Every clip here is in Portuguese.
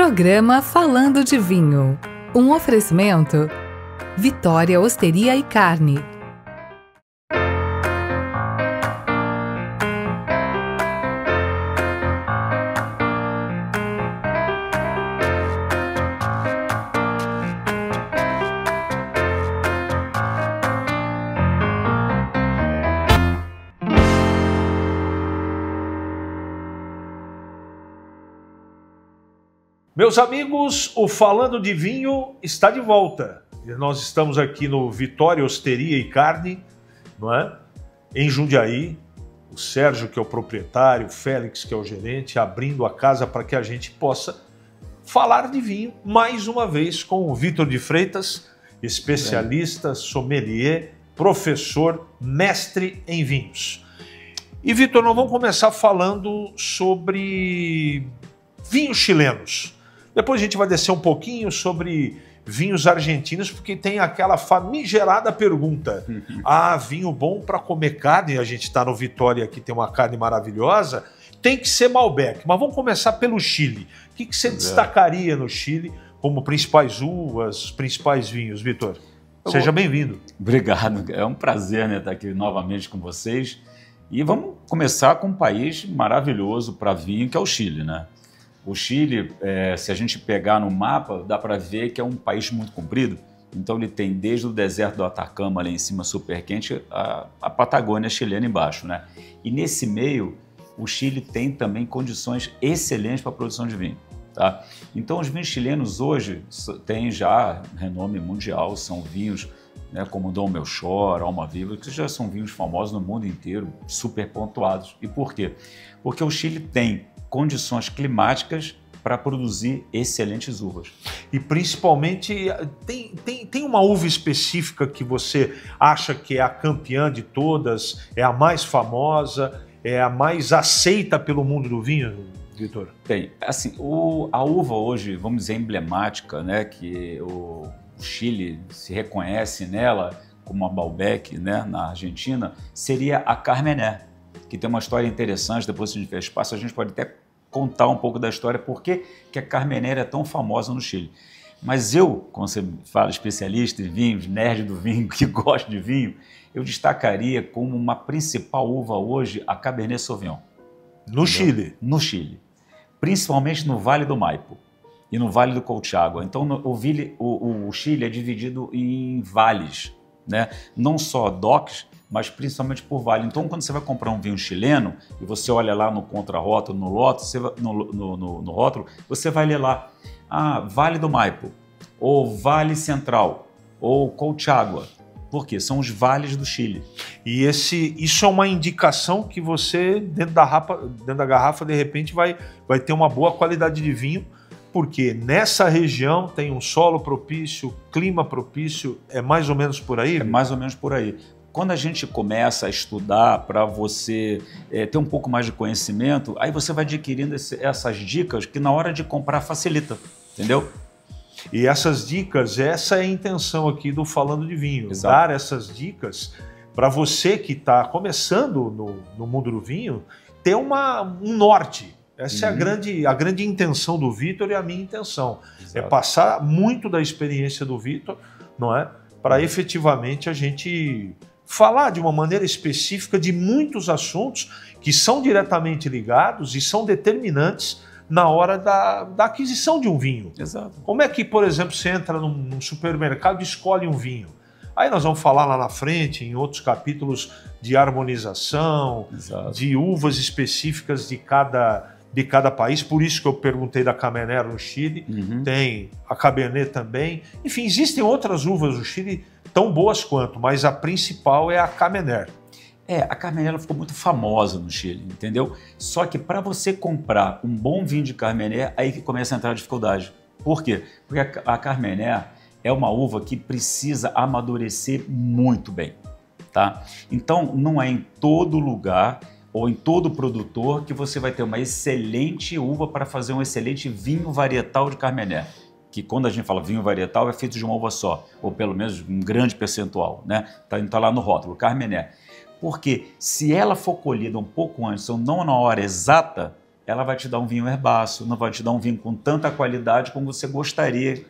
Programa Falando de Vinho. Um oferecimento Vitória Osteria e Carne. Meus amigos, o Falando de Vinho está de volta. Nós estamos aqui no Vitória Osteria e Carne, não é? Em Jundiaí. O Sérgio, que é o proprietário, o Félix, que é o gerente, abrindo a casa para que a gente possa falar de vinho mais uma vez com o Vitor de Freitas, especialista, sommelier, professor, mestre em vinhos. E Vitor, nós vamos começar falando sobre vinhos chilenos. Depois a gente vai descer um pouquinho sobre vinhos argentinos, porque tem aquela famigerada pergunta. Ah, vinho bom para comer carne, a gente está no Vitória aqui, tem uma carne maravilhosa, tem que ser Malbec. Mas vamos começar pelo Chile. O que você destacaria no Chile como principais uvas, principais vinhos, Vitor? Seja bem-vindo. Obrigado, é um prazer, né, estar aqui novamente com vocês. E vamos começar com um país maravilhoso para vinho, que é o Chile, né? O Chile, se a gente pegar no mapa, dá para ver que é um país muito comprido. Então ele tem desde o deserto do Atacama, lá em cima, super quente, a Patagônia chilena embaixo, né? E nesse meio, o Chile tem também condições excelentes para a produção de vinho, tá? Então os vinhos chilenos hoje têm já renome mundial, são vinhos, né, como Dom Melchor, Almaviva, que já são vinhos famosos no mundo inteiro, super pontuados. E por quê? Porque o Chile tem condições climáticas para produzir excelentes uvas. E principalmente, tem uma uva específica que você acha que é a campeã de todas, é a mais famosa, é a mais aceita pelo mundo do vinho, Vitor? Tem. Assim, a uva hoje, vamos dizer, emblemática, né, que o Chile se reconhece nela como a Malbec, né, na Argentina, seria a Carmener, que tem uma história interessante. Depois, se a gente tiver espaço, a gente pode até contar um pouco da história, por que a Carmener é tão famosa no Chile. Mas eu, como você fala, especialista em vinhos, nerd do vinho, que gosta de vinho, eu destacaria como uma principal uva hoje a Cabernet Sauvignon. No Chile? No Chile. Principalmente no Vale do Maipo e no Vale do Colchagua. Então o Chile é dividido em vales, né? Não só DOCs, mas principalmente por vale. Então, quando você vai comprar um vinho chileno e você olha lá no contrarótulo, no rótulo, você vai ler lá, Vale do Maipo, ou Vale Central, ou Colchagua. Por quê? São os vales do Chile. E isso é uma indicação que você, dentro da garrafa, de repente, vai ter uma boa qualidade de vinho, porque nessa região tem um solo propício, clima propício, é mais ou menos por aí? É mais ou menos por aí. Quando a gente começa a estudar para você ter um pouco mais de conhecimento, aí você vai adquirindo essas dicas que na hora de comprar facilita, entendeu? E essas dicas, essa é a intenção aqui do Falando de Vinho. Exato. Dar essas dicas para você que está começando no mundo do vinho, ter um norte. Essa é a grande intenção do Vitor e a minha intenção. Exato. É passar muito da experiência do Vitor, não é? Para efetivamente a gente falar de uma maneira específica de muitos assuntos que são diretamente ligados e são determinantes na hora da aquisição de um vinho. Exato. Como é que, por exemplo, você entra num supermercado e escolhe um vinho? Aí nós vamos falar lá na frente, em outros capítulos, de harmonização, exato, de uvas específicas de cada país. Por isso que eu perguntei da Carmener no Chile, tem a Cabernet também. Enfim, existem outras uvas no Chile tão boas quanto, mas a principal é a Carmener. A Carmener ficou muito famosa no Chile, entendeu? Só que para você comprar um bom vinho de Carmener, aí que começa a entrar a dificuldade. Por quê? Porque a Carmener é uma uva que precisa amadurecer muito bem, tá? Então, não é em todo lugar ou em todo produtor que você vai ter uma excelente uva para fazer um excelente vinho varietal de Carmener. Que quando a gente fala vinho varietal é feito de uma uva só, ou pelo menos um grande percentual, né? Tá lá no rótulo, Carmener. Porque se ela for colhida um pouco antes ou não na hora exata, ela vai te dar um vinho herbaço, não vai te dar um vinho com tanta qualidade como você gostaria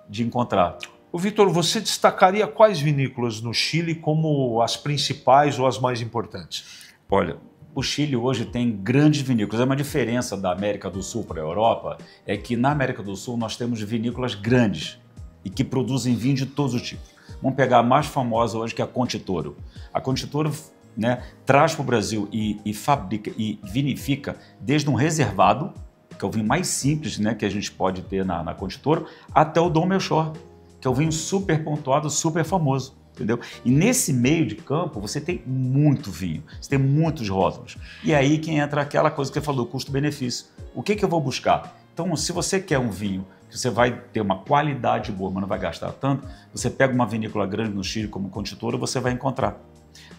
de encontrar. Ô Vitor, você destacaria quais vinícolas no Chile como as principais ou as mais importantes? Olha, o Chile hoje tem grandes vinícolas. Uma diferença da América do Sul para a Europa é que na América do Sul nós temos vinícolas grandes e que produzem vinho de todos os tipos. Vamos pegar a mais famosa hoje, que é a Conte Toro. A Conte Toro, né, traz para o Brasil e fabrica e vinifica desde um reservado, que é o vinho mais simples, né, que a gente pode ter na Conte Toro, até o Dom Melchor, que é o vinho super pontuado, super famoso, entendeu? E nesse meio de campo você tem muito vinho, você tem muitos rótulos. E aí que entra aquela coisa que você falou, custo-benefício. O que eu vou buscar? Então, se você quer um vinho que você vai ter uma qualidade boa, mas não vai gastar tanto, você pega uma vinícola grande no Chile como Conte Toro, você vai encontrar.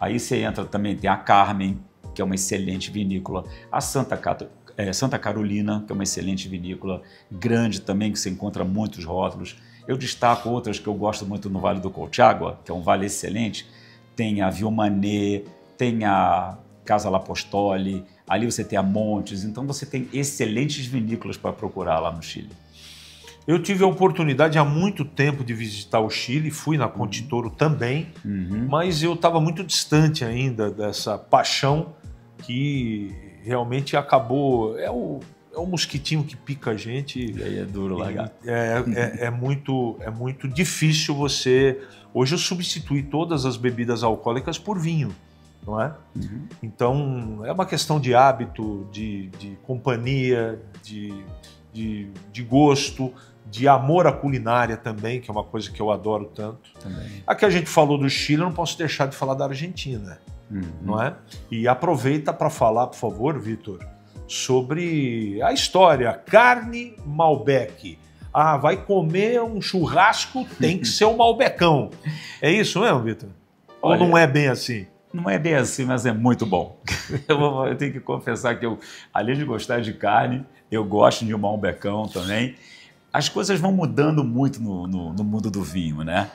Aí você entra também, tem a Carmen, que é uma excelente vinícola, a Santa Carolina, que é uma excelente vinícola, grande também, que você encontra muitos rótulos. Eu destaco outras que eu gosto muito no Vale do Colchagua, que é um vale excelente. Tem a Vilmanet, tem a Casa L'Apostoli, ali você tem a Montes. Então você tem excelentes vinícolas para procurar lá no Chile. Eu tive a oportunidade há muito tempo de visitar o Chile, fui na Conte Toro também, mas eu estava muito distante ainda dessa paixão que realmente acabou... É o mosquitinho que pica a gente. E aí é duro largar. É muito difícil você... Hoje eu substituí todas as bebidas alcoólicas por vinho, não é? Então é uma questão de hábito, de companhia, de gosto, de amor à culinária também, que é uma coisa que eu adoro tanto. Também. Aqui a gente falou do Chile, eu não posso deixar de falar da Argentina, não é? E aproveita para falar, por favor, Vitor, sobre a história, carne Malbec. Ah, vai comer um churrasco, tem que ser um Malbecão. É isso mesmo, Vitor? Ou não é bem assim? Não é bem assim, mas é muito bom. Eu tenho que confessar que eu, além de gostar de carne, eu gosto de um Malbecão também. As coisas vão mudando muito no mundo do vinho, né?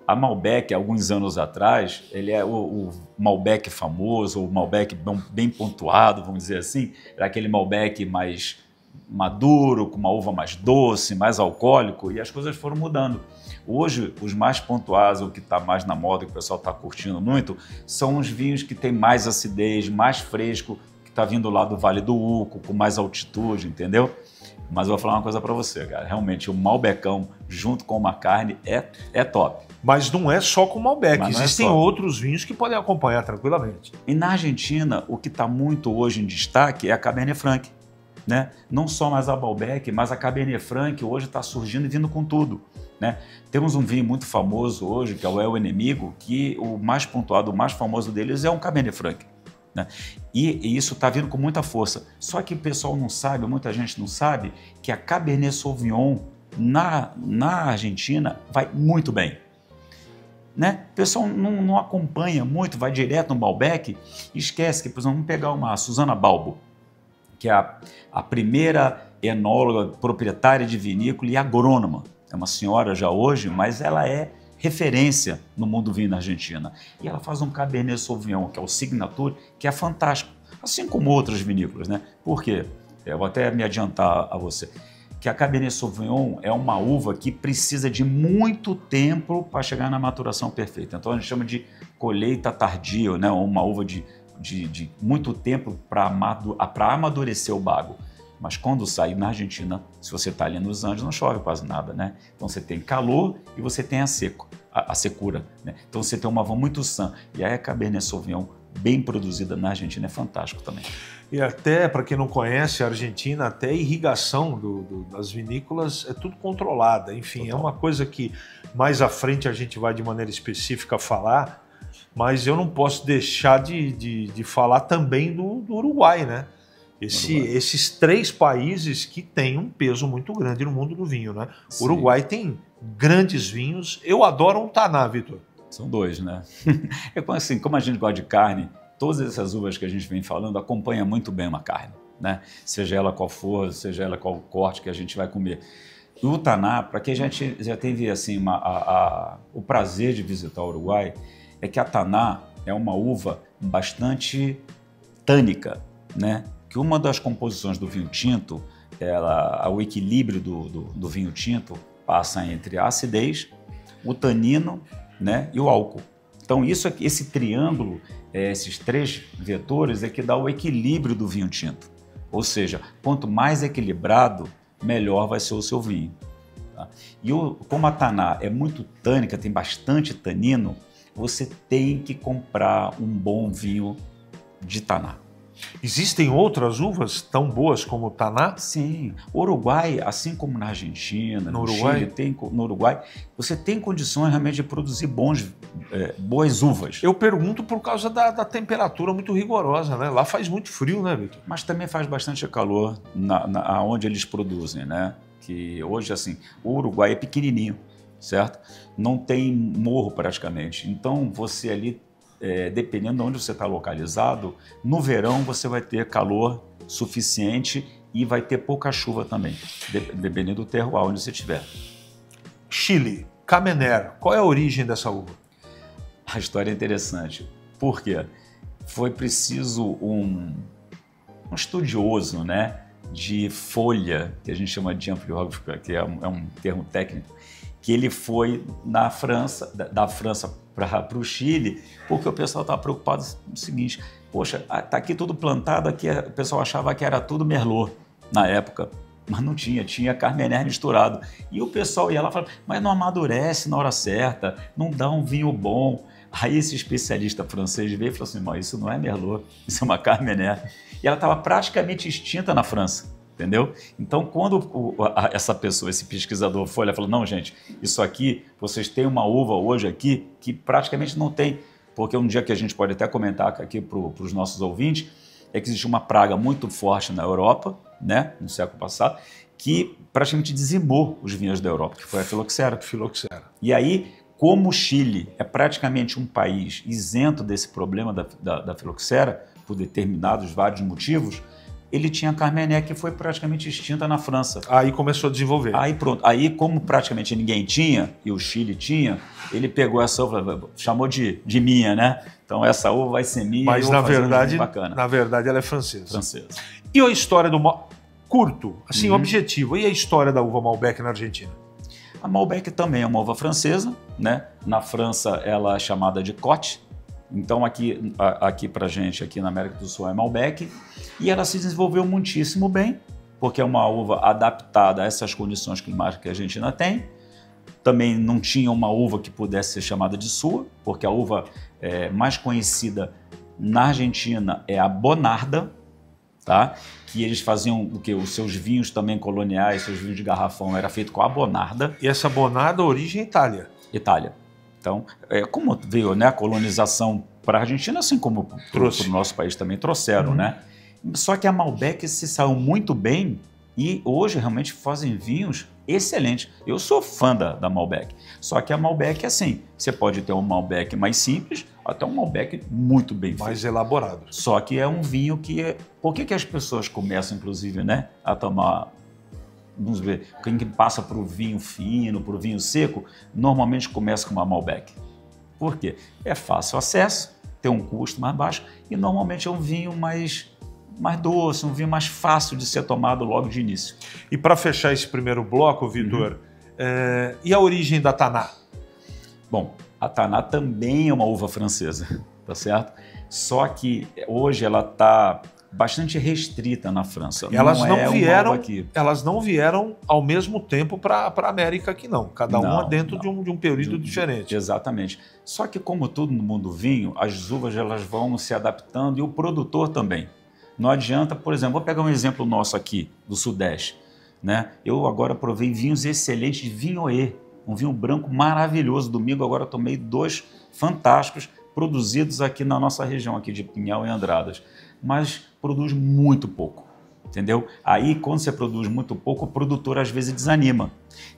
A Malbec, alguns anos atrás, ele é o Malbec famoso, o Malbec bem pontuado, vamos dizer assim. Era aquele Malbec mais maduro, com uma uva mais doce, mais alcoólico, e as coisas foram mudando. Hoje, os mais pontuados, o que está mais na moda, que o pessoal está curtindo muito, são os vinhos que têm mais acidez, mais fresco, que está vindo lá do Vale do Uco, com mais altitude, entendeu? Mas eu vou falar uma coisa para você, cara. Realmente, o Malbecão, junto com uma carne, é top. Mas não é só com Malbec, existem outros vinhos que podem acompanhar tranquilamente. E na Argentina, o que está muito hoje em destaque é a Cabernet Franc, né? Não só mais a Malbec, mas a Cabernet Franc hoje está surgindo e vindo com tudo, né? Temos um vinho muito famoso hoje, que é o El Enemigo, que o mais pontuado, o mais famoso deles é um Cabernet Franc, né? E isso está vindo com muita força. Só que o pessoal não sabe, muita gente não sabe, que a Cabernet Sauvignon na Argentina vai muito bem, né? O pessoal não acompanha muito, vai direto no Malbec e esquece que, por exemplo, vamos pegar uma Susana Balbo, que é a primeira enóloga, proprietária de vinícola e agrônoma. É uma senhora já hoje, mas ela é referência no mundo do vinho na Argentina. E ela faz um Cabernet Sauvignon, que é o Signature, que é fantástico, assim como outras vinícolas, né? Por quê? Eu vou até me adiantar a você. Que a Cabernet Sauvignon é uma uva que precisa de muito tempo para chegar na maturação perfeita. Então a gente chama de colheita tardia, né? Uma uva de muito tempo para amadurecer o bago. Mas quando sai na Argentina, se você está ali nos Andes, não chove quase nada, né? Então você tem calor e você tem a secura, né? Então você tem uma uva muito sã. E aí a Cabernet Sauvignon, bem produzida na Argentina, é fantástico também. E até, para quem não conhece a Argentina, até a irrigação das vinícolas é tudo controlada. Enfim, total. É uma coisa que mais à frente a gente vai de maneira específica falar, mas eu não posso deixar de falar também do Uruguai, né? Esses três países que têm um peso muito grande no mundo do vinho, né? O Uruguai tem grandes vinhos. Eu adoro um Taná, Vitor. São dois, né? Assim, como a gente gosta de carne, todas essas uvas que a gente vem falando acompanham muito bem uma carne, né? Seja ela qual for, seja ela qual corte que a gente vai comer. E o Taná, para quem já teve assim, o prazer de visitar o Uruguai, é que a Taná é uma uva bastante tânica, né? que uma das composições do vinho tinto, o equilíbrio do vinho tinto passa entre a acidez, o tanino, né, e o álcool. Então esse triângulo, esses 3 vetores é que dá o equilíbrio do vinho tinto. Ou seja, quanto mais equilibrado, melhor vai ser o seu vinho. Tá? E como a Taná é muito tânica, tem bastante tanino, você tem que comprar um bom vinho de Taná. Existem outras uvas tão boas como o Taná? Sim. O Uruguai, assim como na Argentina, no Uruguai? Chile, no Uruguai, você tem condições realmente de produzir boas uvas. Eu pergunto por causa da temperatura muito rigorosa, né? Lá faz muito frio, né, Vitor? Mas também faz bastante calor onde eles produzem, né? Que hoje, assim, o Uruguai é pequenininho, certo? Não tem morro praticamente. Então, você ali, dependendo de onde você está localizado, no verão você vai ter calor suficiente e vai ter pouca chuva também, dependendo do terroir onde você estiver. Chile, Carmener, qual é a origem dessa uva? A história é interessante. Por quê? Foi preciso um estudioso, né, de folha, que a gente chama de ampliógrafa, que é um termo técnico, que ele foi da França para o Chile, porque o pessoal estava preocupado no seguinte: poxa, está aqui tudo plantado, aqui o pessoal achava que era tudo Merlot na época, mas não tinha Carmener misturado. E o pessoal ia lá e falava, mas não amadurece na hora certa, não dá um vinho bom. Aí esse especialista francês veio e falou assim, mas isso não é Merlot, isso é uma Carmener. E ela estava praticamente extinta na França. Entendeu? Então, quando essa pessoa, esse pesquisador foi, ele falou, não, gente, isso aqui, vocês têm uma uva hoje aqui que praticamente não tem, porque um dia que a gente pode até comentar aqui para os nossos ouvintes, é que existe uma praga muito forte na Europa, né, no século passado, que praticamente dizimou os vinhos da Europa, que foi a filoxera. E aí, como o Chile é praticamente um país isento desse problema da filoxera, por determinados vários motivos, ele tinha a Carmener, que foi praticamente extinta na França. Aí começou a desenvolver. Aí pronto. Aí, como praticamente ninguém tinha, e o Chile tinha, ele pegou essa uva, chamou de minha, né? Então essa uva vai ser minha. Mas na verdade ela é francesa. E a história do curto, assim, objetivo. E a história da uva Malbec na Argentina? A Malbec também é uma uva francesa, né? Na França ela é chamada de Côte. Então aqui pra gente, aqui na América do Sul, é Malbec. E ela se desenvolveu muitíssimo bem, porque é uma uva adaptada a essas condições climáticas que a Argentina tem. Também não tinha uma uva que pudesse ser chamada de sua, porque a uva mais conhecida na Argentina é a Bonarda, tá? Que eles faziam o quê? Os seus vinhos também coloniais, seus vinhos de garrafão, era feito com a Bonarda. E essa Bonarda, origem Itália. Itália. Então, como veio, né, a colonização para a Argentina, assim como para o nosso país também trouxeram, né? Só que a Malbec se saiu muito bem e hoje realmente fazem vinhos excelentes. Eu sou fã da Malbec. Só que a Malbec, assim, você pode ter um Malbec mais simples, até um Malbec muito bem feito. Mais elaborado. Só que é um vinho que é... Por que as pessoas começam, inclusive, né, a tomar... Vamos ver, quem passa para o vinho fino, para o vinho seco, normalmente começa com uma Malbec. Por quê? É fácil acesso, tem um custo mais baixo e normalmente é um vinho mais doce, um vinho mais fácil de ser tomado logo de início. E para fechar esse primeiro bloco, Vitor, e a origem da Taná? Bom, a Taná também é uma uva francesa, tá certo? Só que hoje ela está bastante restrita na França. Elas não vieram ao mesmo tempo para a América aqui não, uma dentro de um período diferente. Exatamente. Só que como tudo no mundo do vinho, as uvas elas vão se adaptando e o produtor também. Não adianta, por exemplo, vou pegar um exemplo nosso aqui, do Sudeste, né? Eu agora provei vinhos excelentes de Viognier, um vinho branco maravilhoso. Domingo agora tomei 2 fantásticos, produzidos aqui na nossa região, aqui de Pinhal e Andradas. Mas produz muito pouco, entendeu? Aí, quando você produz muito pouco, o produtor às vezes desanima.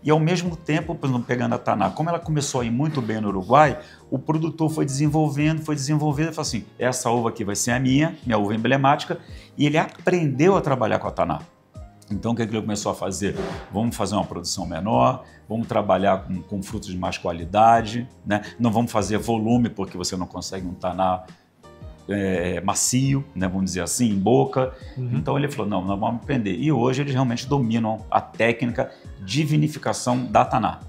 E ao mesmo tempo, por exemplo, pegando a Taná, como ela começou a ir muito bem no Uruguai, o produtor foi desenvolvendo e falou assim, essa uva aqui vai ser a minha uva emblemática, e ele aprendeu a trabalhar com a Taná. Então, o que ele começou a fazer? Vamos fazer uma produção menor, vamos trabalhar com frutos de mais qualidade, né? Não vamos fazer volume, porque você não consegue um Taná macio, né, vamos dizer assim, em boca. Então ele falou, não, nós vamos aprender. E hoje eles realmente dominam a técnica de vinificação da Taná.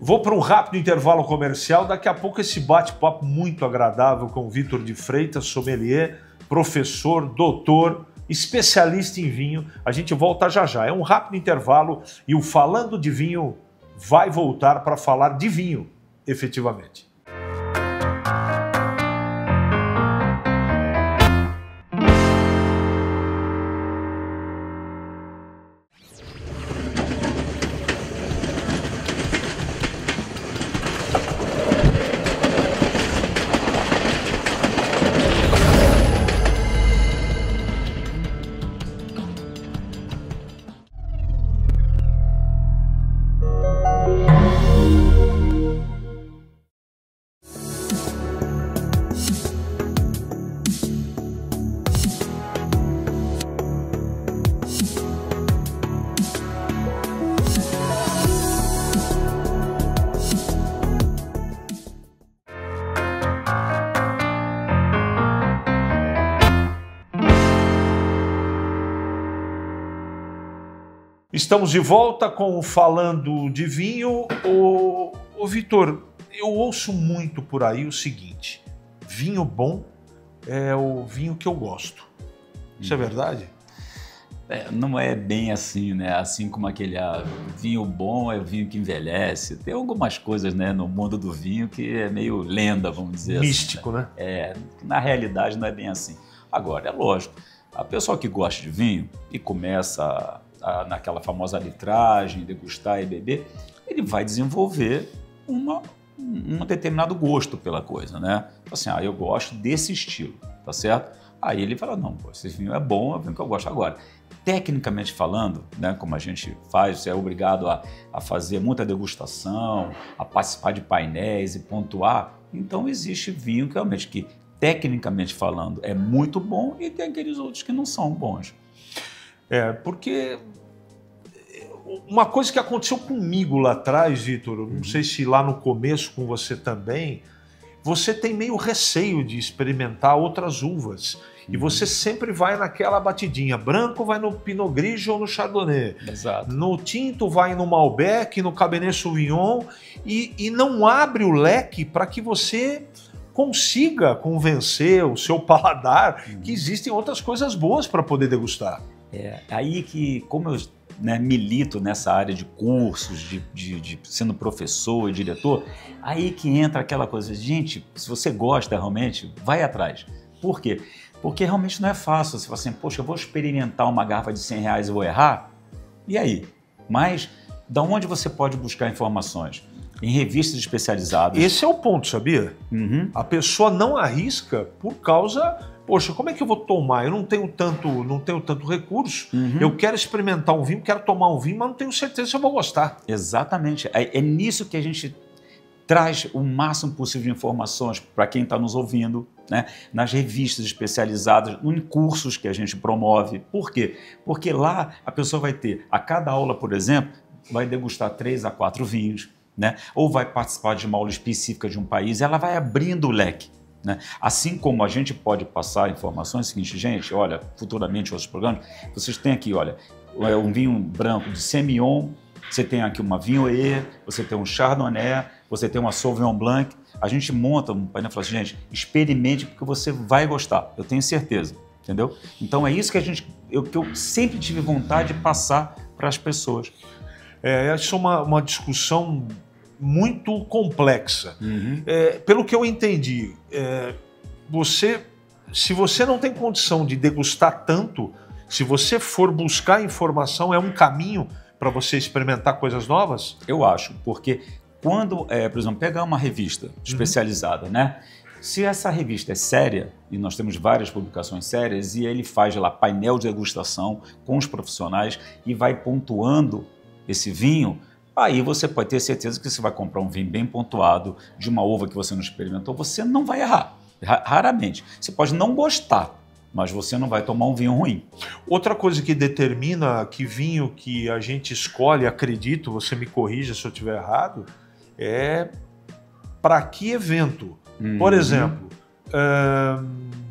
Vou para um rápido intervalo comercial, daqui a pouco esse bate-papo muito agradável com o Vitor de Freitas, sommelier, professor, doutor, especialista em vinho. A gente volta já já. É um rápido intervalo e o Falando de Vinho vai voltar para falar de vinho, efetivamente. Estamos de volta com o Falando de Vinho. Ô Vitor, eu ouço muito por aí o seguinte: vinho bom é o vinho que eu gosto. Isso é verdade? Não é bem assim, né? Assim como aquele vinho bom é o vinho que envelhece. Tem algumas coisas, né, no mundo do vinho que é meio lenda, vamos dizer místico, assim, né? Na realidade não é bem assim. Agora, é lógico, a pessoa que gosta de vinho e começa naquela famosa litragem, degustar e beber, ele vai desenvolver um determinado gosto pela coisa, né? Assim, eu gosto desse estilo, tá certo? Aí ele fala, não, pô, esse vinho é bom, é o vinho que eu gosto. Agora, tecnicamente falando, né, como a gente faz, você é obrigado a fazer muita degustação, a participar de painéis e pontuar, então existe vinho que realmente, que tecnicamente falando, é muito bom e tem aqueles outros que não são bons. Porque uma coisa que aconteceu comigo lá atrás, Vitor, não sei se lá no começo com você também, você tem meio receio de experimentar outras uvas. E você sempre vai naquela batidinha. Branco vai no Pinot Grigio ou no Chardonnay. Exato. No tinto vai no Malbec, no Cabernet Sauvignon. E não abre o leque para que você consiga convencer o seu paladar que existem outras coisas boas para poder degustar. Aí que, como eu milito nessa área de cursos, de sendo professor e diretor, aí que entra aquela coisa, gente, se você gosta realmente, vai atrás. Por quê? Porque realmente não é fácil. Você fala assim, poxa, eu vou experimentar uma garrafa de R$100 e vou errar? E aí? Mas, da onde você pode buscar informações? Em revistas especializadas. Esse é o ponto, sabia? A pessoa não arrisca por causa... Poxa, como é que eu vou tomar? Eu não tenho tanto recurso, eu quero experimentar um vinho, quero tomar um vinho, mas não tenho certeza se eu vou gostar. Exatamente. É nisso que a gente traz o máximo possível de informações para quem está nos ouvindo, né? Nas revistas especializadas, em cursos que a gente promove. Por quê? Porque lá a pessoa vai ter, a cada aula, por exemplo, vai degustar 3 a 4 vinhos, né? Ou vai participar de uma aula específica de um país, ela vai abrindo o leque. Né? Assim como a gente pode passar informações, é o seguinte, gente, olha, futuramente outros programas, vocês têm aqui, olha, um vinho branco de Semillon, você tem aqui uma Viognier, você tem um Chardonnay, você tem uma Sauvignon Blanc, a gente monta um painel e fala assim, gente, experimente porque você vai gostar, eu tenho certeza, entendeu? Então é isso que que eu sempre tive vontade de passar para as pessoas. Essa é uma discussão muito complexa. Pelo que eu entendi, se você não tem condição de degustar tanto, se você for buscar informação, é um caminho para você experimentar coisas novas? Eu acho, porque quando, por exemplo, pegar uma revista especializada, né? Se essa revista é séria, e nós temos várias publicações sérias, e ele faz lá painel de degustação com os profissionais e vai pontuando esse vinho, aí você pode ter certeza que você vai comprar um vinho bem pontuado, de uma uva que você não experimentou, você não vai errar, raramente. Você pode não gostar, mas você não vai tomar um vinho ruim. Outra coisa que determina que vinho que a gente escolhe, acredito, você me corrija se eu estiver errado, é para que evento. Por exemplo,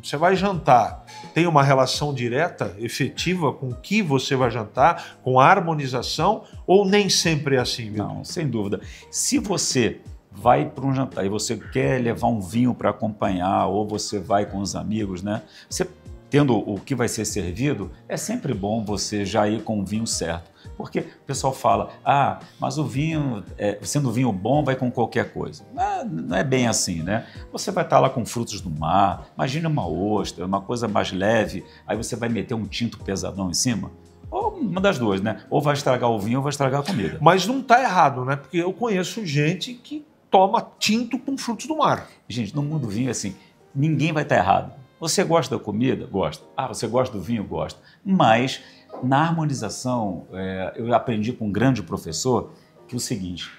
Você vai jantar, tem uma relação direta, efetiva com o que você vai jantar, com a harmonização, ou nem sempre é assim, Vitor? Não, sem dúvida. Se você vai para um jantar e você quer levar um vinho para acompanhar, ou você vai com os amigos, né? Você tendo o que vai ser servido, é sempre bom você já ir com o vinho certo. Porque o pessoal fala, mas o vinho, sendo vinho bom, vai com qualquer coisa. Não é bem assim, né? Você vai estar lá com frutos do mar, imagina uma ostra, uma coisa mais leve, aí você vai meter um tinto pesadão em cima. Ou uma das duas, né? Ou vai estragar o vinho ou vai estragar a comida. Mas não está errado, né? Porque eu conheço gente que toma tinto com frutos do mar. Gente, no mundo do vinho, assim, ninguém vai estar errado. Você gosta da comida? Gosta. Você gosta do vinho? Gosta. Mas, na harmonização, eu aprendi com um grande professor que é o seguinte,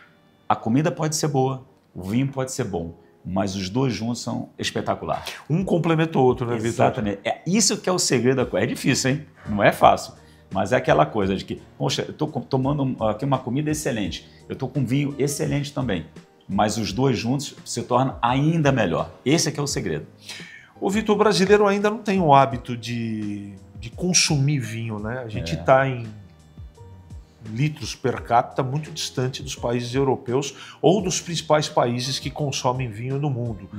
a comida pode ser boa, o vinho pode ser bom, mas os dois juntos são espetaculares. Um complementa o outro, né, Vitor? Exatamente. É isso que é o segredo da coisa. É difícil, hein? Não é fácil. Mas é aquela coisa de que, poxa, eu estou tomando aqui uma comida excelente, eu estou com vinho excelente também, mas os dois juntos se tornam ainda melhor. Esse é que é o segredo. O Vitor, o brasileiro ainda não tem o hábito de consumir vinho, né? A gente está em litros per capita muito distante dos países europeus ou dos principais países que consomem vinho no mundo.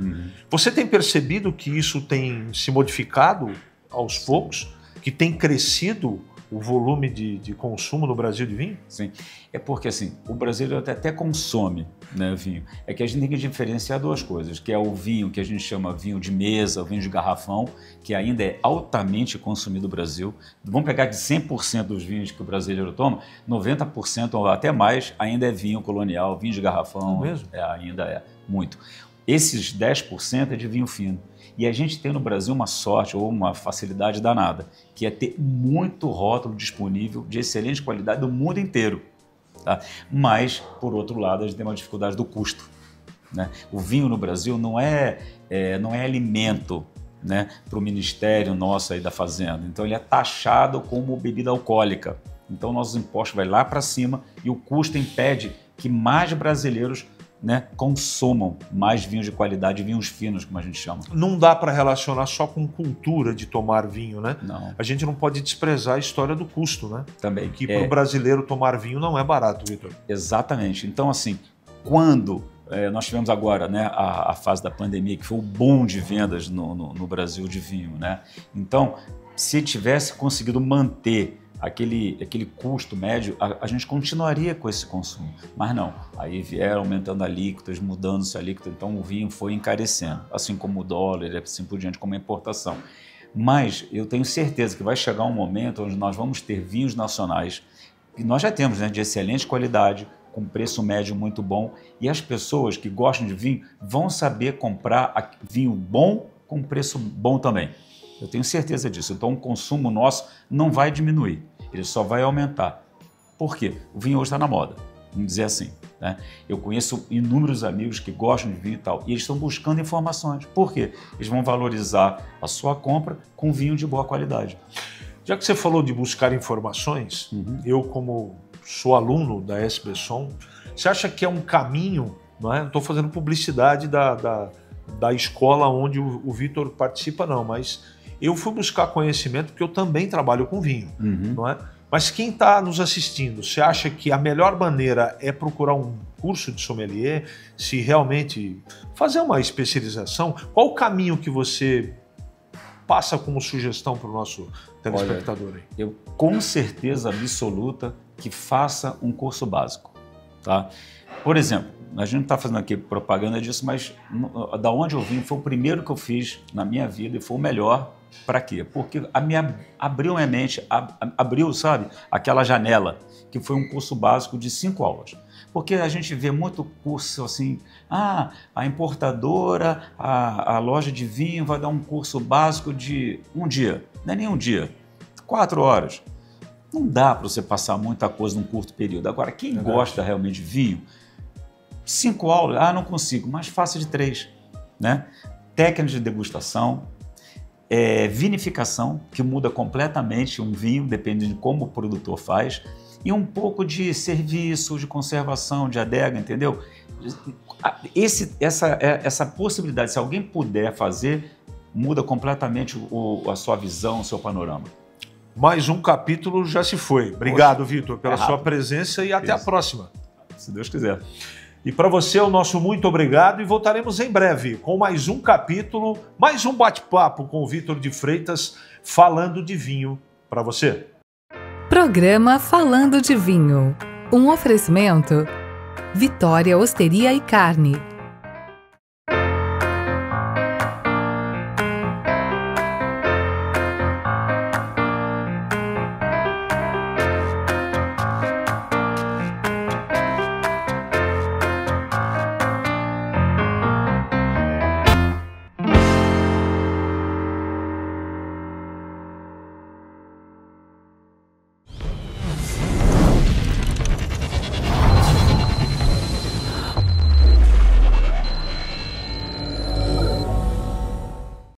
Você tem percebido que isso tem se modificado aos poucos? Que tem crescido o volume de consumo no Brasil de vinho? Sim, é porque assim, o brasileiro até consome, né, vinho. É que a gente tem que diferenciar duas coisas, que é o vinho que a gente chama vinho de mesa, o vinho de garrafão, que ainda é altamente consumido no Brasil. Vamos pegar de 100% dos vinhos que o brasileiro toma, 90% ou até mais ainda é vinho colonial, vinho de garrafão, mesmo? Ainda é muito. Esses 10% é de vinho fino. E a gente tem no Brasil uma sorte ou uma facilidade danada, que é ter muito rótulo disponível de excelente qualidade do mundo inteiro. Tá? Mas, por outro lado, a gente tem uma dificuldade do custo. Né? O vinho no Brasil não é alimento, né, para o ministério nosso aí da Fazenda. Então, ele é taxado como bebida alcoólica. Então, nossos impostos vai lá para cima e o custo impede que mais brasileiros, né, consumam mais vinhos de qualidade, vinhos finos, como a gente chama. Não dá para relacionar só com cultura de tomar vinho, né? Não. A gente não pode desprezar a história do custo, né? Também. Que para o brasileiro tomar vinho não é barato, Vitor. Exatamente. Então, assim, quando nós tivemos agora, né, a fase da pandemia, que foi o boom de vendas no Brasil de vinho, né? Então, se tivesse conseguido manter aquele custo médio, a gente continuaria com esse consumo. Mas não, aí vieram aumentando alíquotas, mudando-se a alíquota, então o vinho foi encarecendo, assim como o dólar, assim por diante, como a importação. Mas eu tenho certeza que vai chegar um momento onde nós vamos ter vinhos nacionais, que nós já temos, né, de excelente qualidade, com preço médio muito bom, e as pessoas que gostam de vinho vão saber comprar vinho bom com preço bom também. Eu tenho certeza disso. Então o consumo nosso não vai diminuir, ele só vai aumentar. Por quê? O vinho hoje está na moda, vamos dizer assim. Né? Eu conheço inúmeros amigos que gostam de vinho e tal, e eles estão buscando informações. Por quê? Eles vão valorizar a sua compra com vinho de boa qualidade. Já que você falou de buscar informações, eu como sou aluno da SB Som, você acha que é um caminho, não é? Não estou fazendo publicidade da escola onde o Vitor participa, não, mas eu fui buscar conhecimento porque eu também trabalho com vinho, não é? Mas quem está nos assistindo, você acha que a melhor maneira é procurar um curso de sommelier, se realmente fazer uma especialização? Qual o caminho que você passa como sugestão para o nosso telespectador aí? Eu com certeza absoluta que faça um curso básico, tá? Por exemplo, a gente não está fazendo aqui propaganda disso, mas da onde eu vim foi o primeiro que eu fiz na minha vida e foi o melhor. Para quê? Porque abriu minha mente, abriu, sabe, aquela janela, que foi um curso básico de 5 aulas. Porque a gente vê muito curso assim, a importadora, a loja de vinho vai dar um curso básico de um dia, não é nem um dia, 4 horas. Não dá para você passar muita coisa num curto período. Agora, quem gosta realmente de vinho, 5 aulas, não consigo, mas faça de 3, né? Técnica de degustação, vinificação, que muda completamente um vinho, dependendo de como o produtor faz, e um pouco de serviço, de conservação, de adega, entendeu? Essa possibilidade, se alguém puder fazer, muda completamente a sua visão, o seu panorama. Mais um capítulo já se foi. Obrigado, Vitor, pela sua presença e até a próxima. Se Deus quiser. E para você, o nosso muito obrigado e voltaremos em breve com mais um capítulo, mais um bate-papo com o Vitor de Freitas, falando de vinho para você. Programa Falando de Vinho. Um oferecimento Vitória Osteria e Carne.